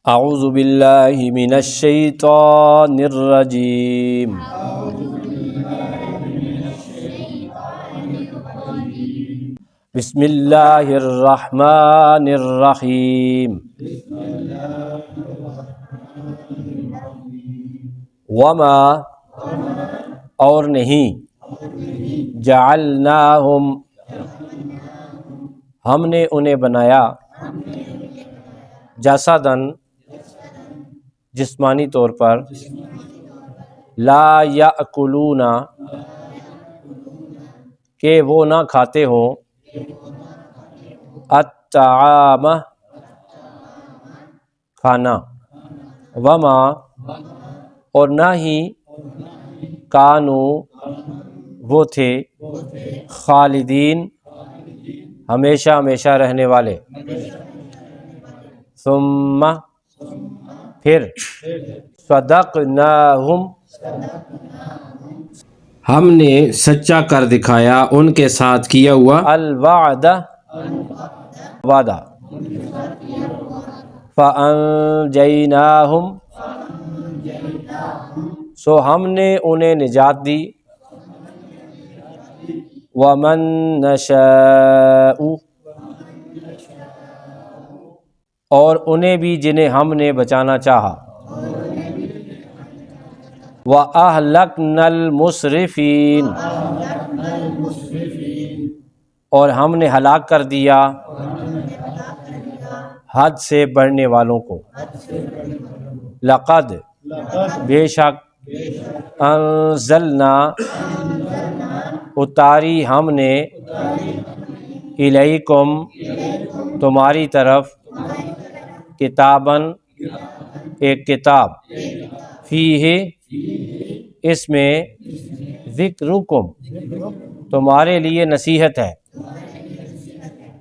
اعوذ باللہ من الشیطان الرجیم بسم اللہ الرحمن الرحیم وما اور نہیں جعلناہم ہم نے انہیں بنایا جسدن جسمانی طور پر لا یاکلون کہ وہ نہ کھاتے ہوں الطعام کھانا وما اور نہ ہی کانو وہ تھے خالدین ہمیشہ ہمیشہ رہنے والے ثم پھر صدقناہم ہم نے سچا کر دکھایا ان کے ساتھ کیا ہوا الوعد وعدہ فانجیناہم سو ہم نے انہیں نجات دی ومن نشاء اور انہیں بھی جنہیں ہم نے بچانا چاہا وَأَهْلَكْنَا الْمُسْرِفِينَ اور ہم نے ہلاک کر دیا حد سے بڑھنے والوں کو لقد بے شک انزلنا اتاری ہم نے الیکم تمہاری طرف کتاباً ایک کتاب فیہ اس میں ذکرکم تمہارے لیے نصیحت ہے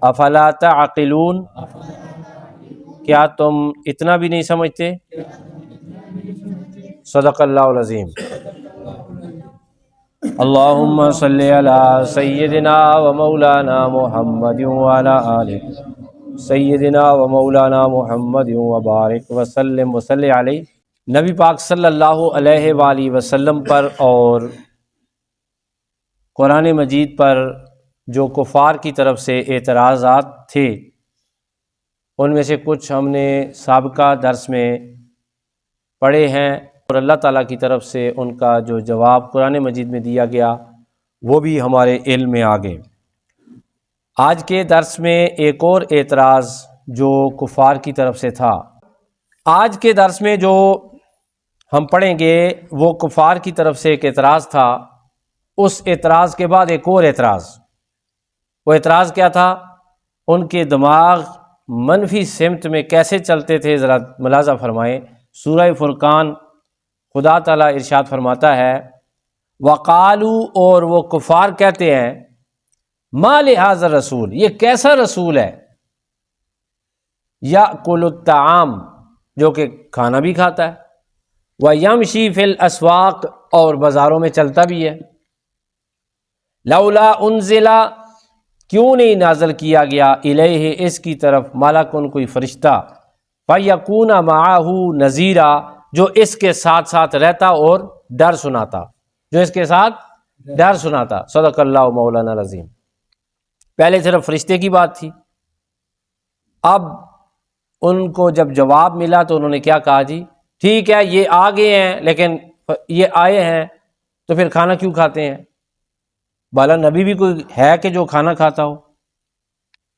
افلا تعقلون کیا تم اتنا بھی نہیں سمجھتے صدق اللہ العظیم اللہم صلی علی سیدنا و مولانا محمد وعلی آلہ سیدنا و مولانا محمد وبارک وسلم وصلی علیہ نبی پاک صلی اللہ علیہ وآلہ وسلم پر اور قرآن مجید پر جو کفار کی طرف سے اعتراضات تھے ان میں سے کچھ ہم نے سابقہ درس میں پڑھے ہیں اور اللہ تعالیٰ کی طرف سے ان کا جو جواب قرآن مجید میں دیا گیا وہ بھی ہمارے علم میں آ گئے۔ آج کے درس میں ایک اور اعتراض جو کفار کی طرف سے تھا، آج کے درس میں جو ہم پڑھیں گے وہ کفار کی طرف سے ایک اعتراض تھا، اس اعتراض کے بعد ایک اور اعتراض۔ وہ اعتراض کیا تھا؟ ان کے دماغ منفی سمت میں کیسے چلتے تھے، ذرا ملاحظہ فرمائیں۔ سورہ فرقان خدا تعالیٰ ارشاد فرماتا ہے وقالو اور وہ کفار کہتے ہیں ما لہذا رسول یہ کیسا رسول ہے یأکل الطعام جو کہ کھانا بھی کھاتا ہے وَيَمْشِي فِي الْأَسْوَاقِ اور بازاروں میں چلتا بھی ہے لولا انزل کیوں نہیں نازل کیا گیا الیہ اس کی طرف ملکن کوئی فرشتہ فَيَكُونَ مَعَهُ نَذِيرًا جو اس کے ساتھ ساتھ رہتا اور ڈر سناتا، جو اس کے ساتھ ڈر سناتا۔ صدق اللہ مولانا العظیم۔ پہلے صرف فرشتے کی بات تھی، اب ان کو جب جواب ملا تو انہوں نے کیا کہا؟ جی ٹھیک ہے یہ آ گئے ہیں لیکن یہ آئے ہیں تو پھر کھانا کیوں کھاتے ہیں؟ بھلا نبی بھی کوئی ہے کہ جو کھانا کھاتا ہو؟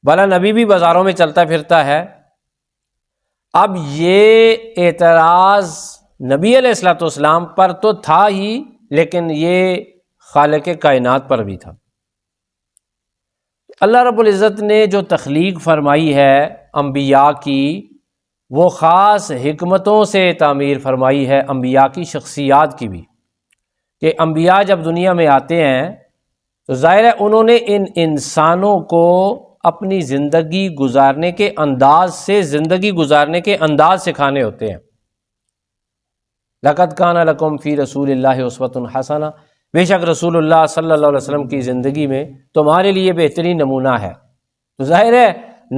بھلا نبی بھی بازاروں میں چلتا پھرتا ہے؟ اب یہ اعتراض نبی علیہ الصلوۃ والسلام پر تو تھا ہی، لیکن یہ خالق کائنات پر بھی تھا۔ اللہ رب العزت نے جو تخلیق فرمائی ہے انبیاء کی، وہ خاص حکمتوں سے تعمیر فرمائی ہے انبیاء کی شخصیات کی بھی، کہ انبیاء جب دنیا میں آتے ہیں تو ظاہر ہے انہوں نے ان انسانوں کو اپنی زندگی گزارنے کے انداز سے سکھانے ہوتے ہیں۔ لَقَدْ كَانَ لَكُمْ فِي رَسُولِ اللَّهِ أُسْوَةٌ حَسَنَةٌ بے شک رسول اللہ صلی اللہ علیہ وسلم کی زندگی میں تمہارے لیے بہترین نمونہ ہے۔ تو ظاہر ہے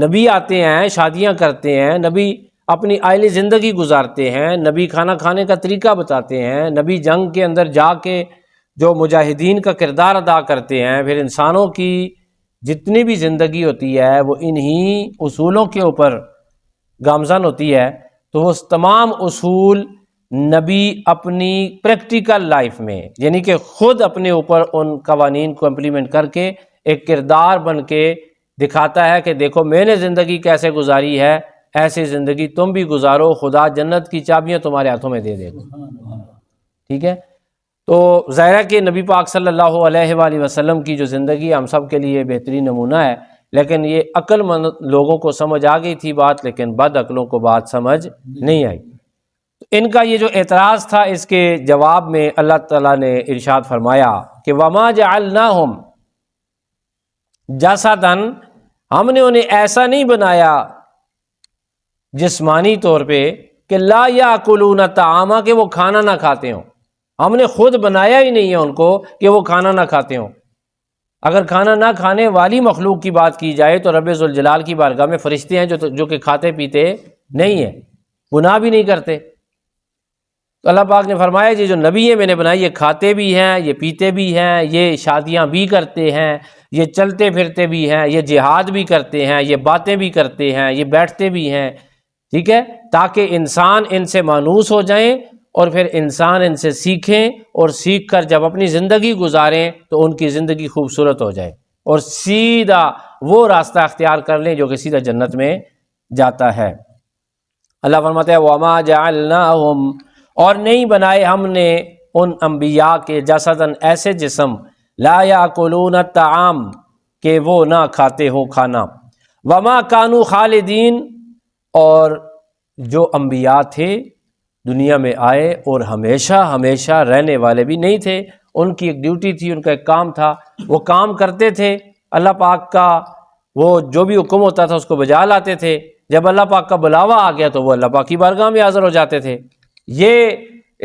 نبی آتے ہیں، شادیاں کرتے ہیں، نبی اپنی آئلی زندگی گزارتے ہیں، نبی کھانا کھانے کا طریقہ بتاتے ہیں، نبی جنگ کے اندر جا کے جو مجاہدین کا کردار ادا کرتے ہیں، پھر انسانوں کی جتنی بھی زندگی ہوتی ہے وہ انہی اصولوں کے اوپر گامزن ہوتی ہے، تو وہ تمام اصول نبی اپنی پریکٹیکل لائف میں، یعنی کہ خود اپنے اوپر ان قوانین کو امپلیمنٹ کر کے ایک کردار بن کے دکھاتا ہے کہ دیکھو میں نے زندگی کیسے گزاری ہے، ایسی زندگی تم بھی گزارو، خدا جنت کی چابیاں تمہارے ہاتھوں میں دے دے گا۔ ٹھیک ہے، تو ظاہر ہے کہ نبی پاک صلی اللہ علیہ وآلہ وسلم کی جو زندگی ہم سب کے لیے بہترین نمونہ ہے، لیکن یہ عقل مند لوگوں کو سمجھ آ گئی تھی بات، لیکن بد عقلوں کو بات سمجھ نہیں آئی۔ ان کا یہ جو اعتراض تھا، اس کے جواب میں اللہ تعالیٰ نے ارشاد فرمایا کہ وَمَا جَعَلْنَاهُمْ جَسَدًا، ہم نے انہیں ایسا نہیں بنایا جسمانی طور پہ کہ لا یاکلون الطعام، کہ وہ کھانا نہ کھاتے ہوں۔ ہم نے خود بنایا ہی نہیں ہے ان کو کہ وہ کھانا نہ کھاتے ہوں۔ اگر کھانا نہ کھانے والی مخلوق کی بات کی جائے تو رب ذوالجلال کی بارگاہ میں فرشتے ہیں جو کہ کھاتے پیتے نہیں ہیں، گناہ بھی نہیں کرتے۔ تو اللہ پاک نے فرمایا جی جو نبی ہے میں نے بنائی، یہ کھاتے بھی ہیں، یہ پیتے بھی ہیں، یہ شادیاں بھی کرتے ہیں، یہ چلتے پھرتے بھی ہیں، یہ جہاد بھی کرتے ہیں، یہ باتیں بھی کرتے ہیں، یہ بیٹھتے بھی ہیں، ٹھیک ہے، تاکہ انسان ان سے مانوس ہو جائیں اور پھر انسان ان سے سیکھیں، اور سیکھ کر جب اپنی زندگی گزاریں تو ان کی زندگی خوبصورت ہو جائے اور سیدھا وہ راستہ اختیار کر لیں جو کہ سیدھا جنت میں جاتا ہے۔ اللہ فرماتا ہے وَمَا جَعَلْنَاهُمْ، اور نہیں بنائے ہم نے ان انبیاء کے جسداً ایسے جسم، لا یاکلون الطعام، کہ وہ نہ کھاتے ہوں کھانا، وما کانوا خالدین، اور جو انبیاء تھے دنیا میں آئے اور ہمیشہ ہمیشہ رہنے والے بھی نہیں تھے، ان کی ایک ڈیوٹی تھی، ان کا ایک کام تھا، وہ کام کرتے تھے، اللہ پاک کا وہ جو بھی حکم ہوتا تھا اس کو بجا لاتے تھے، جب اللہ پاک کا بلاوا آ گیا تو وہ اللہ پاک کی بارگاہ میں حاضر ہو جاتے تھے۔ یہ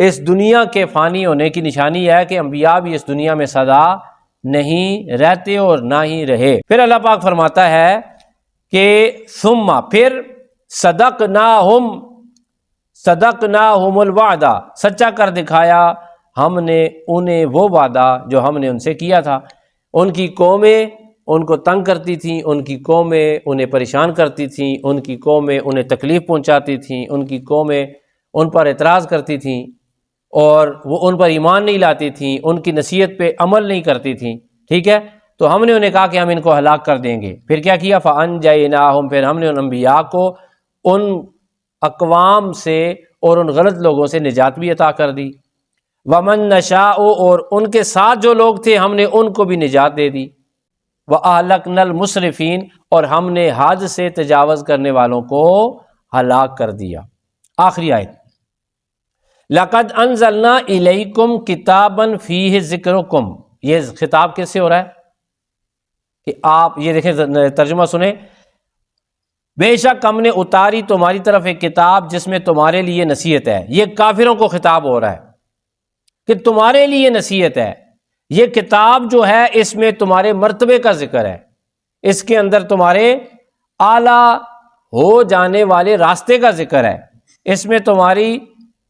اس دنیا کے فانی ہونے کی نشانی ہے کہ انبیاء بھی اس دنیا میں سدا نہیں رہتے اور نہ ہی رہے۔ پھر اللہ پاک فرماتا ہے کہ ثم، پھر صدقناہم الوعدہ، سچا کر دکھایا ہم نے انہیں وہ وعدہ جو ہم نے ان سے کیا تھا۔ ان کی قومیں ان کو تنگ کرتی تھیں، ان کی قومیں انہیں پریشان کرتی تھیں، ان کی قومیں انہیں تکلیف پہنچاتی تھیں، ان کی قومیں ان پر اعتراض کرتی تھیں اور وہ ان پر ایمان نہیں لاتی تھیں، ان کی نصیحت پہ عمل نہیں کرتی تھیں، ٹھیک ہے، تو ہم نے انہیں کہا کہ ہم ان کو ہلاک کر دیں گے۔ پھر کیا کیا؟ فَأَنْجَيْنَاهُمْ، پھر ہم نے ان انبیاء کو ان اقوام سے اور ان غلط لوگوں سے نجات بھی عطا کر دی۔ وَمَن نَشَاءُ، اور ان کے ساتھ جو لوگ تھے ہم نے ان کو بھی نجات دے دی۔ وَأَهْلَكْنَا الْمُسْرِفِينَ، اور ہم نے حد سے تجاوز کرنے والوں کو ہلاک کر دیا۔ آخری آیت، لَقَدْ أَنزَلْنَا إِلَيْكُمْ كِتَابًا فِيهِ ذِكْرُكُمْ، یہ خطاب کس سے ہو رہا ہے کہ آپ یہ دیکھیں ترجمہ سنیں، بے شک ہم نے اتاری تمہاری طرف ایک کتاب جس میں تمہارے لیے نصیحت ہے۔ یہ کافروں کو خطاب ہو رہا ہے کہ تمہارے لیے نصیحت ہے، یہ کتاب جو ہے اس میں تمہارے مرتبے کا ذکر ہے، اس کے اندر تمہارے اعلیٰ ہو جانے والے راستے کا ذکر ہے، اس میں تمہاری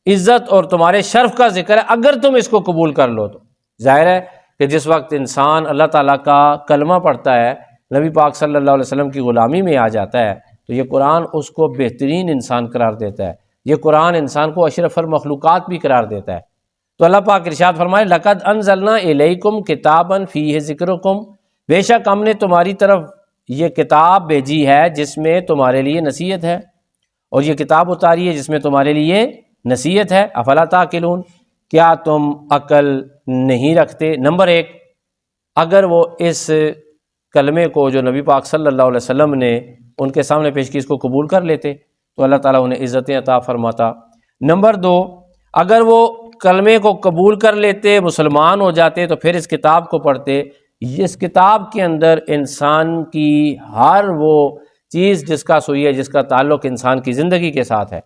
عزت اور تمہارے شرف کا ذکر ہے اگر تم اس کو قبول کر لو تو۔ ظاہر ہے کہ جس وقت انسان اللہ تعالیٰ کا کلمہ پڑھتا ہے، نبی پاک صلی اللہ علیہ وسلم کی غلامی میں آ جاتا ہے، تو یہ قرآن اس کو بہترین انسان قرار دیتا ہے، یہ قرآن انسان کو اشرف المخلوقات بھی قرار دیتا ہے۔ تو اللہ پاک ارشاد فرمائے لَقَدْ أَنزَلْنَا إِلَيْكُمْ كِتَابًا فِيهِ ذِكْرُكُمْ، بے شک ہم نے تمہاری طرف یہ کتاب بھیجی ہے جس میں تمہارے لیے نصیحت ہے، اور یہ کتاب اتاری ہے جس میں تمہارے لیے نصیحت ہے۔ افلا تعقلون، کیا تم عقل نہیں رکھتے؟ نمبر ایک، اگر وہ اس کلمے کو جو نبی پاک صلی اللہ علیہ وسلم نے ان کے سامنے پیش کی اس کو قبول کر لیتے تو اللہ تعالیٰ انہیں عزتیں عطا فرماتا۔ نمبر دو، اگر وہ کلمے کو قبول کر لیتے، مسلمان ہو جاتے، تو پھر اس کتاب کو پڑھتے۔ اس کتاب کے اندر انسان کی ہر وہ چیز جس کا سوئی ہے، جس کا تعلق انسان کی زندگی کے ساتھ ہے،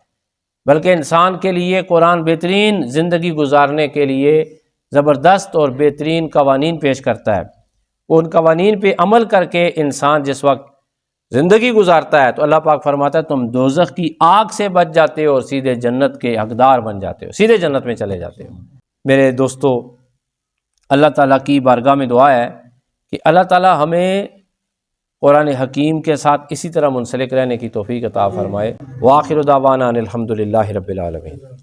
بلکہ انسان کے لیے قرآن بہترین زندگی گزارنے کے لیے زبردست اور بہترین قوانین پیش کرتا ہے۔ ان قوانین پہ عمل کر کے انسان جس وقت زندگی گزارتا ہے تو اللہ پاک فرماتا ہے تم دوزخ کی آگ سے بچ جاتے ہو اور سیدھے جنت کے حقدار بن جاتے ہو، سیدھے جنت میں چلے جاتے ہو۔ میرے دوستو، اللہ تعالیٰ کی بارگاہ میں دعا ہے کہ اللہ تعالیٰ ہمیں قرآن حکیم کے ساتھ اسی طرح منسلک رہنے کی توفیق عطا فرمائے۔ وآخر دعوانا ان الحمد للہ رب العالمین۔